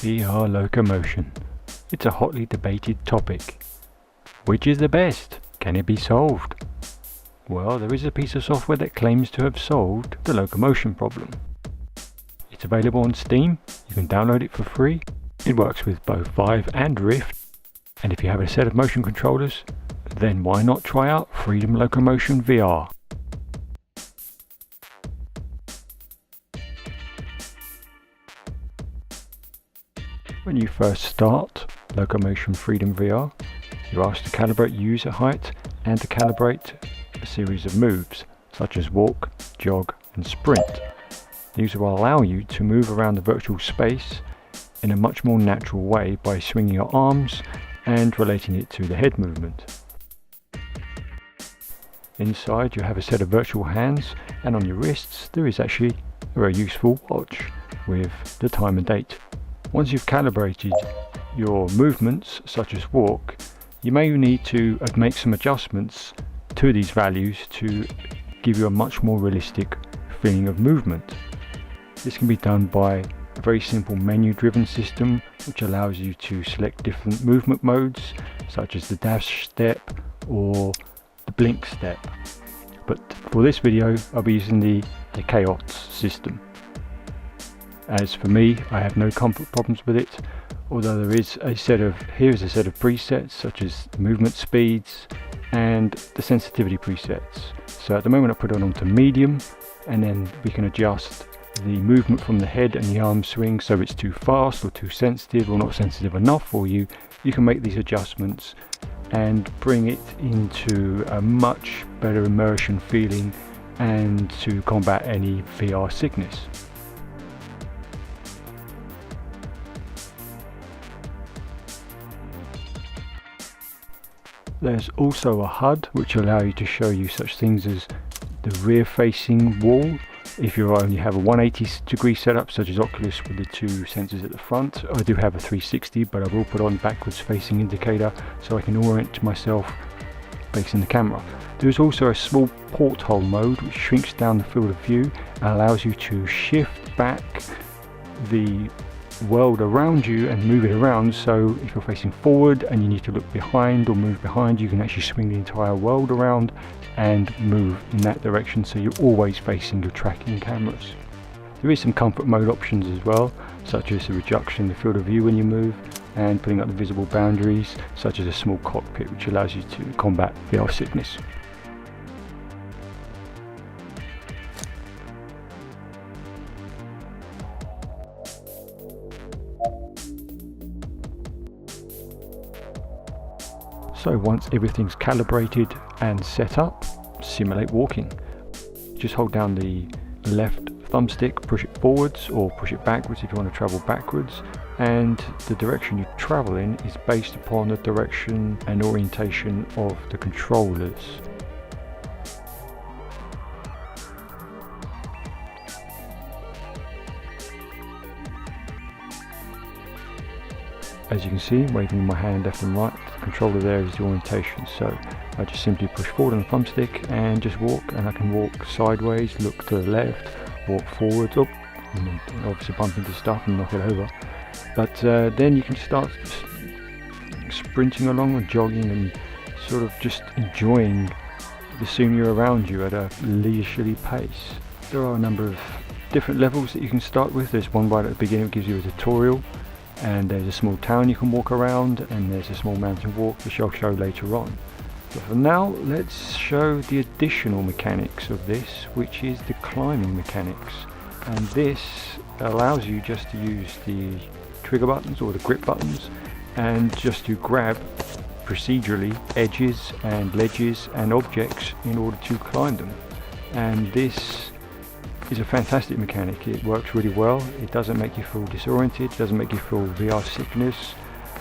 VR Locomotion. It's a hotly debated topic. Which is the best? Can it be solved? Well, there is a piece of software that claims to have solved the locomotion problem. It's available on Steam, you can download it for free. It works with both Vive and Rift, and if you have a set of motion controllers, then why not try out Freedom Locomotion VR? When you first start Locomotion Freedom VR, you're asked to calibrate user height and to calibrate a series of moves, such as walk, jog and sprint. These will allow you to move around the virtual space in a much more natural way by swinging your arms and relating it to the head movement. Inside you have a set of virtual hands, and on your wrists there is actually a very useful watch with the time and date. Once you've calibrated your movements, such as walk, you may need to make some adjustments to these values to give you a much more realistic feeling of movement. This can be done by a very simple menu-driven system which allows you to select different movement modes, such as the dash step or the blink step. But for this video I'll be using the chaos system. As for me, I have no comfort problems with it, although there is a set of presets such as movement speeds and the sensitivity presets. So at the moment I put it onto medium, and then we can adjust the movement from the head and the arm swing, so it's too fast or too sensitive or not sensitive enough for you. You can make these adjustments and bring it into a much better immersion feeling and to combat any VR sickness. There's also a HUD which will allow you to show you such things as the rear facing wall if you only have a 180 degree setup, such as Oculus with the two sensors at the front. I do have a 360, but I will put on backwards facing indicator so I can orient myself facing the camera. There is also a small porthole mode which shrinks down the field of view and allows you to shift back the world around you and move it around, so if you're facing forward and you need to look behind or move behind, you can actually swing the entire world around and move in that direction, so you're always facing your tracking cameras. There is some comfort mode options as well, such as the reduction in the field of view when you move and putting up the visible boundaries, such as a small cockpit which allows you to combat VR sickness. So once everything's calibrated and set up, simulate walking. Just hold down the left thumbstick, push it forwards or push it backwards if you want to travel backwards, and the direction you travel in is based upon the direction and orientation of the controllers. As you can see, waving my hand left and right, the controller there is the orientation, so I just simply push forward on the thumbstick and just walk, and I can walk sideways, look to the left, walk forwards, up, and obviously bump into stuff and knock it over. But then you can start sprinting along and jogging and sort of just enjoying the scenery around you at a leisurely pace. There are a number of different levels that you can start with. There's one right at the beginning that gives you a tutorial, and there's a small town you can walk around, and there's a small mountain walk which I'll show later on. But for now, let's show the additional mechanics of this, which is the climbing mechanics. And this allows you just to use the trigger buttons or the grip buttons and just to grab procedurally edges and ledges and objects in order to climb them. And this is a fantastic mechanic. It works really well. It doesn't make you feel disoriented, doesn't make you feel VR sickness,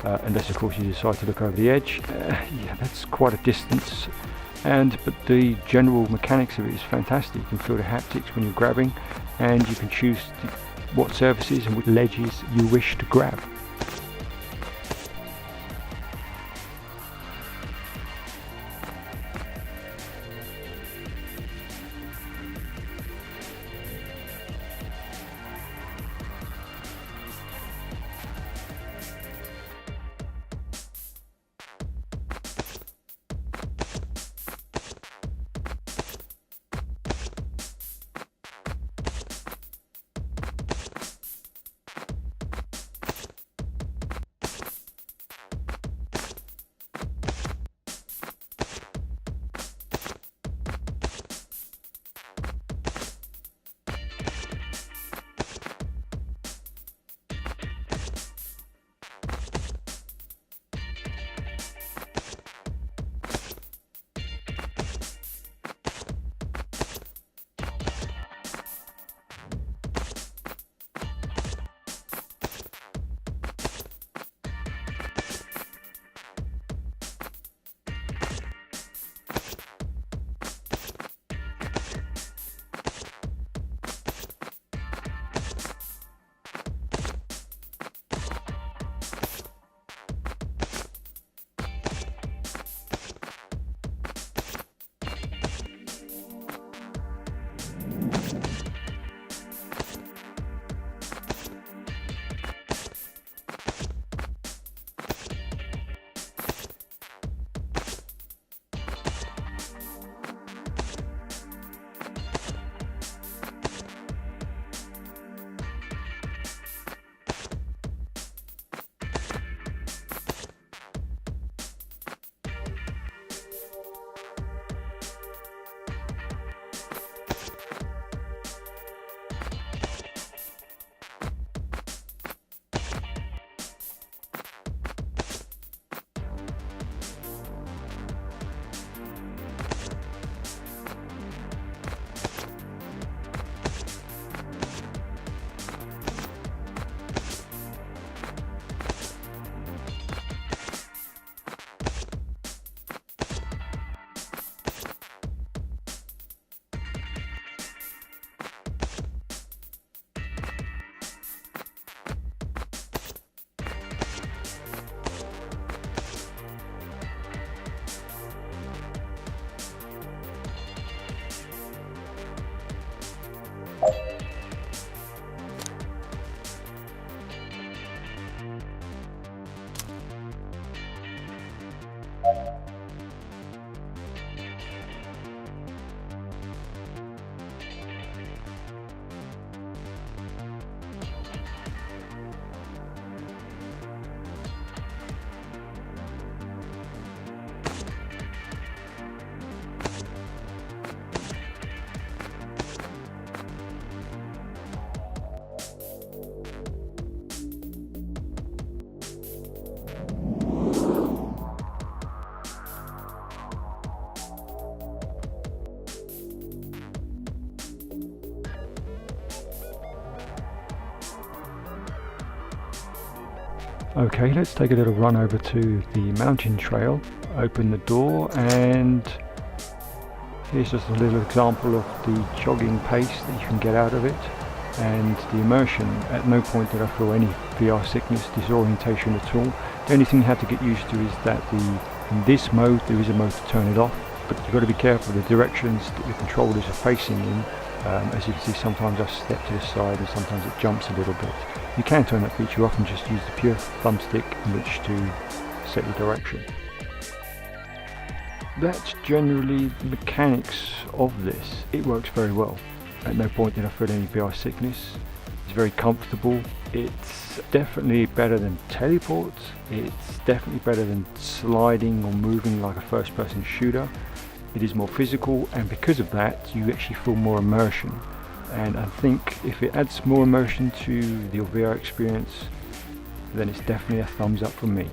unless of course you decide to look over the edge. Yeah, that's quite a distance, but the general mechanics of it is fantastic. You can feel the haptics when you're grabbing, and you can choose what surfaces and what ledges you wish to grab. Okay, let's take a little run over to the mountain trail, open the door, and here's just a little example of the jogging pace that you can get out of it and the immersion. At no point did I feel any VR sickness, disorientation at all. The only thing you have to get used to is that in this mode there is a mode to turn it off, but you've got to be careful of the directions that your controllers are facing in. As you can see, sometimes I step to the side and sometimes it jumps a little bit. You can turn that feature off and just use the pure thumbstick in which to set the direction. That's generally the mechanics of this. It works very well. At no point did I feel any VR sickness. It's very comfortable. It's definitely better than teleports. It's definitely better than sliding or moving like a first-person shooter. It is more physical, and because of that you actually feel more immersion. And I think if it adds more immersion to your VR experience, then it's definitely a thumbs up from me.